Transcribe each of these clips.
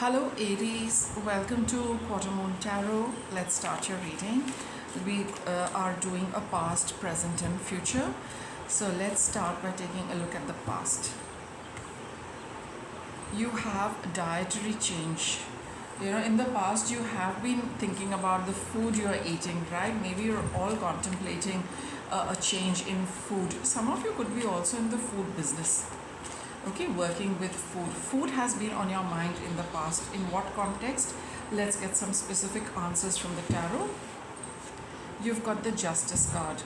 Hello Aries, welcome to Quarter Moon Tarot. Let's start your reading. We are doing a past, present and future. So let's start by taking a look at the past. You have a dietary change. In the past you have been thinking about the food you are eating, right? Maybe you're all contemplating a change in food. Some of you could be also in the food business. Okay, working with food has been on your mind in the past. In what context? Let's get some specific answers from the tarot. You've got the Justice card,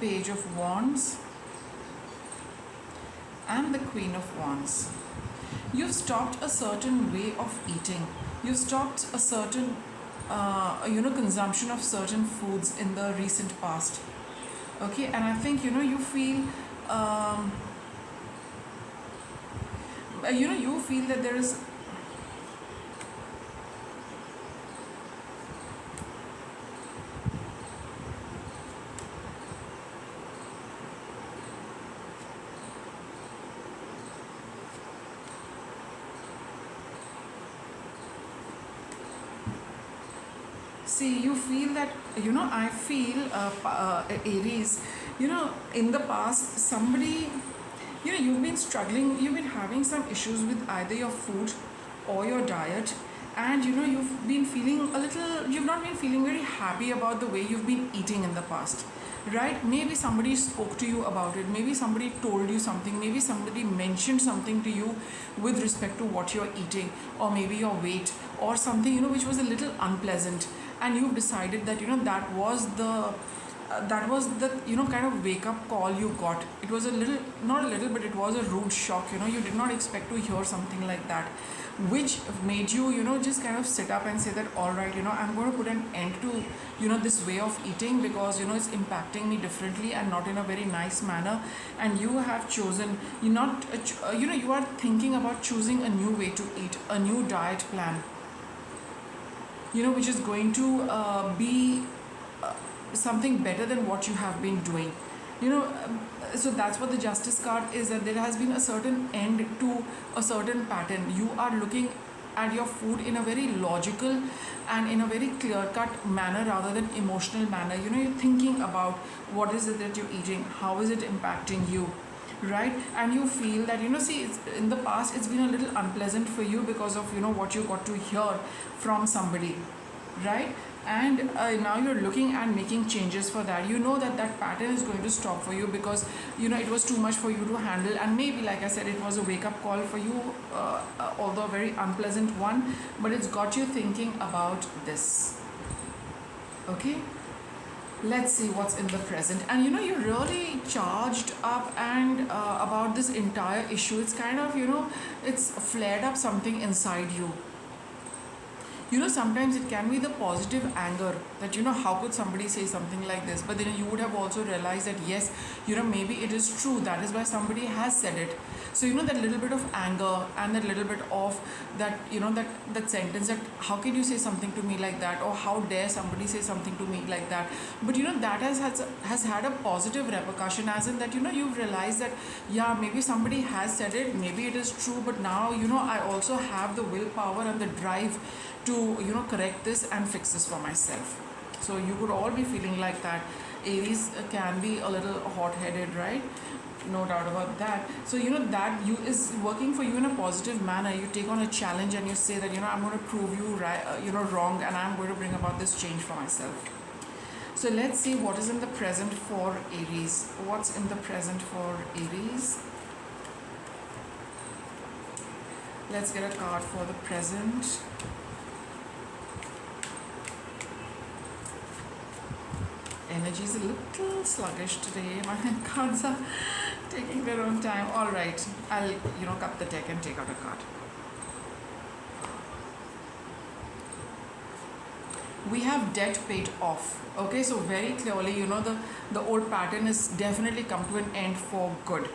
Page of Wands and the Queen of Wands. You've stopped a certain way of eating. You've stopped a certain consumption of certain foods in the recent past. Okay, and I think you feel you feel that there is you feel that I feel Aries, in the past somebody, you've been struggling, you've been having some issues with either your food or your diet, and you've been feeling you've not been feeling very happy about the way you've been eating in the past, right? Maybe somebody spoke to you about it, maybe somebody told you something, maybe somebody mentioned something to you with respect to what you're eating, or maybe your weight or something which was a little unpleasant, and you've decided that that was the kind of wake up call you got. It was a little, not a little, but it was a rude shock. You did not expect to hear something like that, which made you just kind of sit up and say that, all right, I'm going to put an end to this way of eating, because it's impacting me differently and not in a very nice manner. And you have chosen, you are thinking about choosing a new way to eat, a new diet plan, which is going to be something better than what you have been doing. So that's what the Justice card is, that there has been a certain end to a certain pattern. You are looking at your food in a very logical and in a very clear-cut manner rather than emotional manner. You're thinking about what is it that you're eating, how is it impacting you, right? And you feel that it's, in the past it's been a little unpleasant for you because of what you got to hear from somebody, right? And now you're looking at making changes for that. That pattern is going to stop for you, because it was too much for you to handle, and maybe, like I said, it was a wake-up call for you, although a very unpleasant one, but it's got you thinking about this. Okay, let's see what's in the present. And you're really charged up and about this entire issue. It's kind of it's flared up something inside you. Sometimes it can be the positive anger that, how could somebody say something like this? But then you would have also realized that, yes, maybe it is true. That is why somebody has said it. So, that little bit of anger and that little bit of that, that sentence that, how can you say something to me like that? Or how dare somebody say something to me like that? But, that has had a positive repercussion, as in that, you've realized that, yeah, maybe somebody has said it, maybe it is true, but now, I also have the willpower and the drive to correct this and fix this for myself. So you could all be feeling like that. Aries can be a little hot-headed, right? No doubt about that. So that is working for you in a positive manner. You take on a challenge and you say that I'm going to prove you right, wrong, and I'm going to bring about this change for myself. So let's see what is in the present for Aries. What's in the present for Aries? Let's get a card for the present. Energy is a little sluggish today. My cards are taking their own time. All right, I'll cut the deck and take out a card. We have debt paid off. Okay, so very clearly, the old pattern is definitely come to an end for good.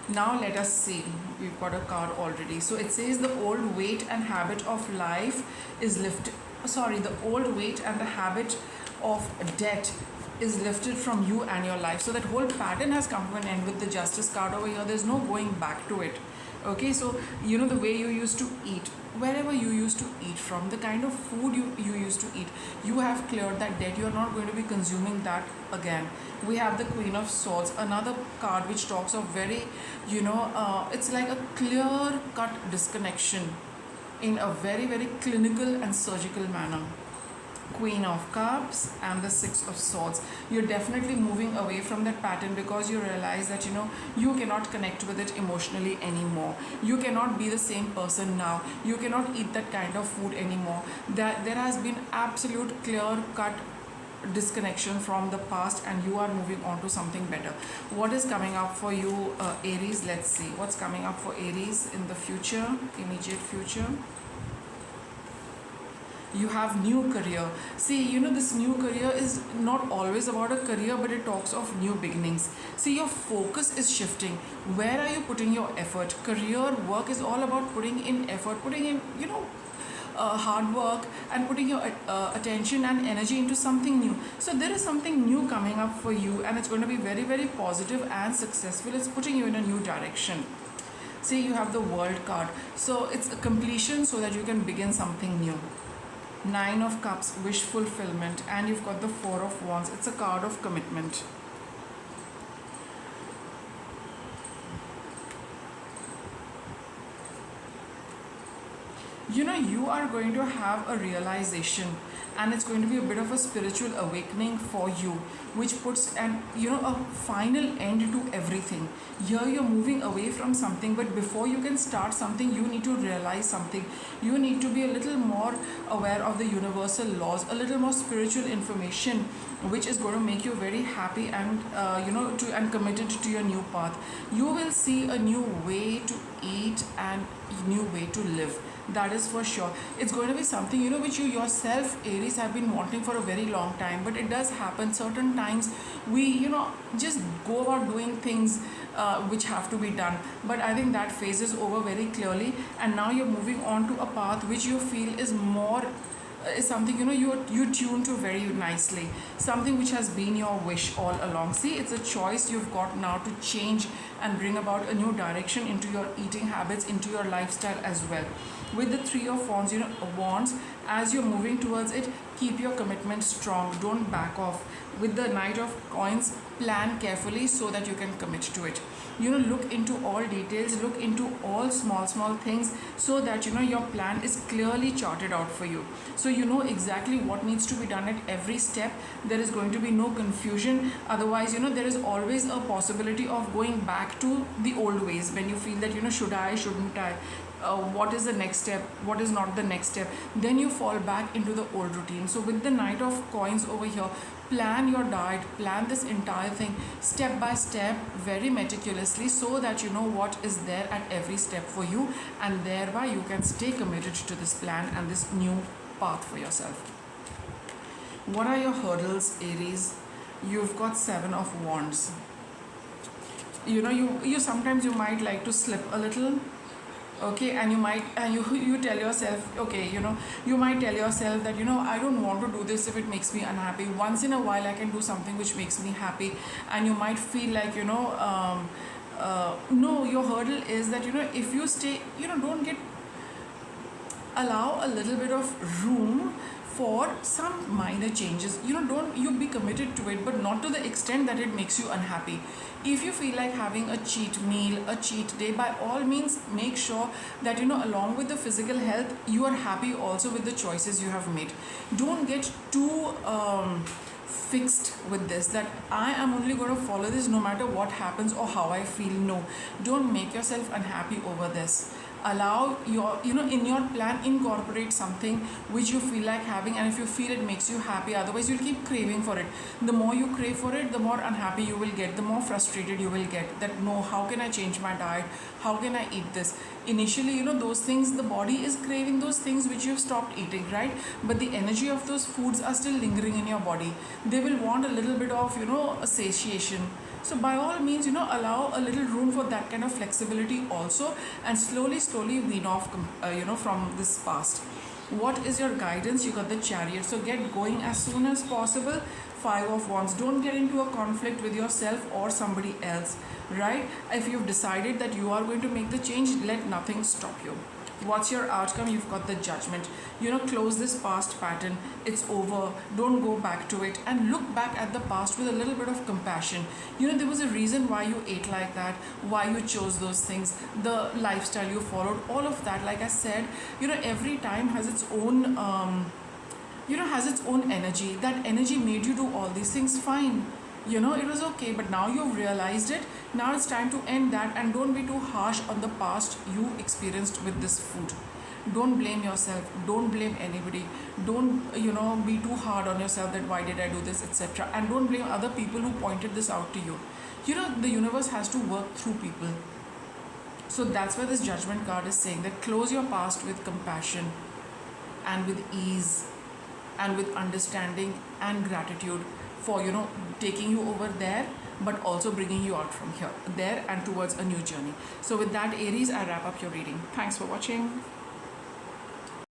Now let us see. We've got a card already. So it says the old weight and habit of life is lifted. Sorry, the old weight and the habit of debt is lifted from you and your life. So that whole pattern has come to an end with the Justice card over here. There's no going back to it. Okay, so the way you used to eat, wherever you used to eat from, the kind of food you used to eat, you have cleared that debt. You're not going to be consuming that again. We have the Queen of Swords, another card which talks of very, it's like a clear cut disconnection in a very, very clinical and surgical manner. Queen of Cups and the Six of Swords. You're definitely moving away from that pattern because you realize that you cannot connect with it emotionally anymore. You cannot be the same person now. You cannot eat that kind of food anymore. That there has been absolute clear cut disconnection from the past, and you are moving on to something better. What is coming up for you, Aries? Let's see what's coming up for Aries in the future, immediate future. You have new career. See, this new career is not always about a career, but it talks of new beginnings. See, your focus is shifting. Where are you putting your effort? Career work is all about putting in effort, putting in hard work, and putting your attention and energy into something new. So there is something new coming up for you, and it's going to be very, very positive and successful. It's putting you in a new direction. See, you have the World card, so it's a completion so that you can begin something new. Nine of Cups, wish fulfillment, and you've got the Four of Wands. It's a card of commitment. You are going to have a realization, and it's going to be a bit of a spiritual awakening for you, which puts a final end to everything. Here you're moving away from something, but before you can start something, you need to realize something. You need to be a little more aware of the universal laws, a little more spiritual information, which is going to make you very happy and and committed to your new path. You will see a new way to eat and new way to live. That is for sure. It's going to be something which you yourself, Aries, have been wanting for a very long time. But it does happen certain times we just go about doing things which have to be done. But I think that phase is over very clearly, and now you're moving on to a path which you feel is more is something you tune to very nicely, something which has been your wish all along. See, it's a choice you've got now to change and bring about a new direction into your eating habits, into your lifestyle as well. With the Three of Wands, wands, as you're moving towards it, keep your commitment strong, don't back off. With the Knight of Coins, plan carefully so that you can commit to it. Look into all details, look into all small things, so that your plan is clearly charted out for you, so you know exactly what needs to be done at every step. There is going to be no confusion. Otherwise, there is always a possibility of going back to the old ways when you feel that should I, shouldn't I, what is the next step, what is not the next step, then you fall back into the old routine. So with the Knight of Coins over here, plan your diet, plan this entire thing step by step, very meticulously, so that you know what is there at every step for you, and thereby you can stay committed to this plan and this new path for yourself. What are your hurdles, Aries? You've got Seven of Wands. You sometimes you might like to slip a little, okay, and you tell yourself, okay, you might tell yourself that I don't want to do this if it makes me unhappy. Once in a while I can do something which makes me happy. And you might feel like no, your hurdle is that if you stay, don't get, allow a little bit of room for some minor changes. Don't you be committed to it, but not to the extent that it makes you unhappy. If you feel like having a cheat meal, a cheat day, by all means make sure that along with the physical health, you are happy also with the choices you have made. Don't get too fixed with this, that I am only going to follow this no matter what happens or how I feel. No, don't make yourself unhappy over this. Allow your in your plan, incorporate something which you feel like having, and if you feel it makes you happy, otherwise you'll keep craving for it. The more you crave for it, the more unhappy you will get, the more frustrated you will get, that no, how can I change my diet, how can I eat this? Initially, those things, the body is craving those things which you've stopped eating, right? But the energy of those foods are still lingering in your body. They will want a little bit of a satiation. So by all means, allow a little room for that kind of flexibility also, and slowly wean off from this past. What is your guidance? You got the Chariot. So get going as soon as possible. Five of Wands. Don't get into a conflict with yourself or somebody else, right? If you've decided that you are going to make the change, let nothing stop you. What's your outcome? You've got the Judgment. Close this past pattern. It's over. Don't go back to it, and look back at the past with a little bit of compassion. There was a reason why you ate like that, why you chose those things, the lifestyle you followed, all of that. Like I said, every time has its own has its own energy. That energy made you do all these things. Fine, it was okay, but now you've realized it. Now it's time to end that, and don't be too harsh on the past you experienced with this food. Don't blame yourself. Don't blame anybody. Don't be too hard on yourself that why did I do this, etc. And don't blame other people who pointed this out to you. The universe has to work through people. So that's why this Judgment card is saying that close your past with compassion and with ease and with understanding and gratitude for taking you over there, but also bringing you out from there and towards a new journey. So with that, Aries, I wrap up your reading. Thanks for watching.